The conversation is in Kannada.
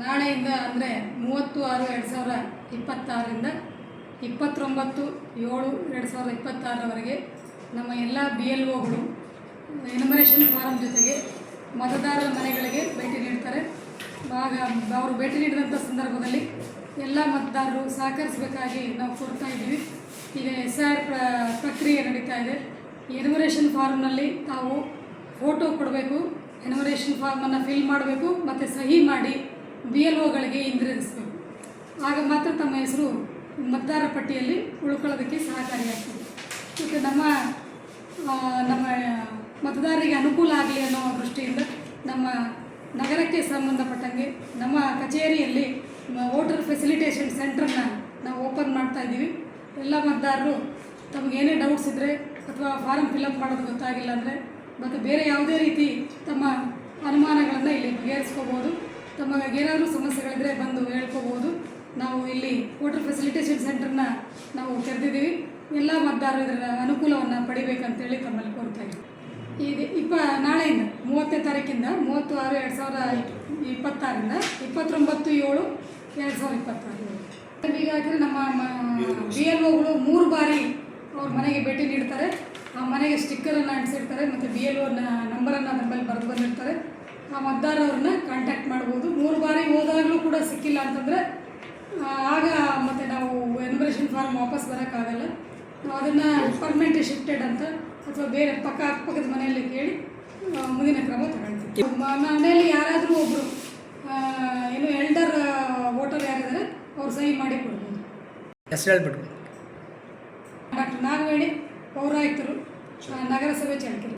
ನಾಳೆಯಿಂದ ಅಂದರೆ 30/6/2026ರಿಂದ 29/7/2026ರವರೆಗೆ ನಮ್ಮ ಎಲ್ಲ BLOಗಳು ಎನ್ಯುಮರೇಷನ್ ಫಾರಮ್ ಜೊತೆಗೆ ಮತದಾರರ ಮನೆಗಳಿಗೆ ಭೇಟಿ ನೀಡ್ತಾರೆ. ಆಗ ಅವರು ಭೇಟಿ ನೀಡಿದಂಥ ಸಂದರ್ಭದಲ್ಲಿ ಎಲ್ಲ ಮತದಾರರು ಸಹಕರಿಸಬೇಕಾಗಿ ನಾವು ಕೊಡ್ತಾ ಇದ್ದೀವಿ. ಈಗ SIR ಪ್ರಕ್ರಿಯೆ ನಡೀತಾ ಇದೆ. ಎನ್ಯುಮರೇಷನ್ ಫಾರ್ಮ್ನಲ್ಲಿ ತಾವು ಫೋಟೋ ಕೊಡಬೇಕು, ಎನ್ಯುಮರೇಷನ್ ಫಾರ್ಮನ್ನು ಫಿಲ್ ಮಾಡಬೇಕು ಮತ್ತು ಸಹಿ ಮಾಡಿ BLOಗಳಿಗೆ ಹಿಂದಿರುಗಿಸಬೇಕು. ಆಗ ಮಾತ್ರ ತಮ್ಮ ಹೆಸರು ಮತದಾರರ ಪಟ್ಟಿಯಲ್ಲಿ ಉಳ್ಕೊಳ್ಳೋದಕ್ಕೆ ಸಹಕಾರಿಯಾಗ್ತದೆ. ಮತ್ತು ನಮ್ಮ ಮತದಾರರಿಗೆ ಅನುಕೂಲ ಆಗಲಿ ಅನ್ನೋ ದೃಷ್ಟಿಯಿಂದ ನಮ್ಮ ನಗರಕ್ಕೆ ಸಂಬಂಧಪಟ್ಟಂಗೆ ನಮ್ಮ ಕಚೇರಿಯಲ್ಲಿ ವೋಟರ್ ಫೆಸಿಲಿಟೇಷನ್ ಸೆಂಟ್ರನ್ನ ನಾವು ಓಪನ್ ಮಾಡ್ತಾ ಇದ್ದೀವಿ. ಎಲ್ಲ ಮತದಾರರು ತಮಗೇನೇ ಡೌಟ್ಸ್ ಇದ್ದರೆ ಅಥವಾ ಫಾರಮ್ ಫಿಲಪ್ ಮಾಡೋದು ಗೊತ್ತಾಗಿಲ್ಲ ಅಂದರೆ ಮತ್ತು ಬೇರೆ ಯಾವುದೇ ರೀತಿ ತಮ್ಮ ಅನುಮಾನಗಳನ್ನು ಇಲ್ಲಿ ಬಗೆಹರಿಸ್ಕೋಬೋದು. ತಮಗೇನಾದರೂ ಸಮಸ್ಯೆಗಳಿದ್ದರೆ ಬಂದು ಹೇಳ್ಕೋಬೋದು. ನಾವು ಇಲ್ಲಿ ವೋಟರ್ ಫೆಸಿಲಿಟೇಷನ್ ಸೆಂಟರ್ನ ನಾವು ತೆರೆದಿದ್ದೀವಿ. ಎಲ್ಲ ಮತದಾರರು ಇದರ ಅನುಕೂಲವನ್ನು ಪಡಿಬೇಕಂತೇಳಿ ತಮ್ಮಲ್ಲಿ ಕೋರ್ತಾ ಇದ್ದೀವಿ. ಈಗ ನಾಳೆಯಿಂದ 30ನೇ ತಾರೀಕಿಂದ 30/6/2026ರಿಂದ 29/7/2026 ಹೀಗಾದರೆ ನಮ್ಮ BLOಗಳು 3 ಬಾರಿ ಅವ್ರ ಮನೆಗೆ ಭೇಟಿ ನೀಡ್ತಾರೆ. ಆ ಮನೆಗೆ ಸ್ಟಿಕ್ಕರನ್ನು ಅಂಟಿಸಿರ್ತಾರೆ ಮತ್ತು BLO ನಂಬರನ್ನು ನಮ್ಮಲ್ಲಿ ಬರೆದು ಬಂದಿರ್ತಾರೆ. ಆ ಮತದಾರರವ್ರನ್ನ ಕಾಂಟ್ಯಾಕ್ಟ್ ಮಾಡ್ಬೋದು. 3 ಬಾರಿ ಹೋದಾಗಲೂ ಕೂಡ ಸಿಕ್ಕಿಲ್ಲ ಅಂತಂದರೆ ಆಗ ಮತ್ತು ನಾವು ಎನ್ಯುಮರೇಷನ್ ಫಾರ್ಮ್ ವಾಪಸ್ ಬರೋಕ್ಕಾಗಲ್ಲ. ನಾವು ಅದನ್ನು ಪರ್ಮನೆಂಟ್ ಶಿಫ್ಟೆಡ್ ಅಂತ ಅಥವಾ ಬೇರೆ ಅಕ್ಕಪಕ್ಕದ ಮನೆಯಲ್ಲಿ ಕೇಳಿ ಮುಂದಿನ ಕ್ರಮ ತಗೊಳ್ತೀವಿ. ಮನೆಯಲ್ಲಿ ಯಾರಾದರೂ ಒಬ್ಬರು ಎಲ್ಡರ್ ವೋಟರ್ ಯಾರಿದ್ದಾರೆ ಅವ್ರು ಸಹಿ ಮಾಡಿ ಕೊಡ್ಬೋದು. ಹೆಸರು ಹೇಳ್ಬಿಟ್ಟು. ಡಾಕ್ಟರ್ ನಾಗವೇಣಿ, ಪೌರಾಯುಕ್ತರು, ನಗರಸಭೆ ಚಳ್ಳಕೆರೆ.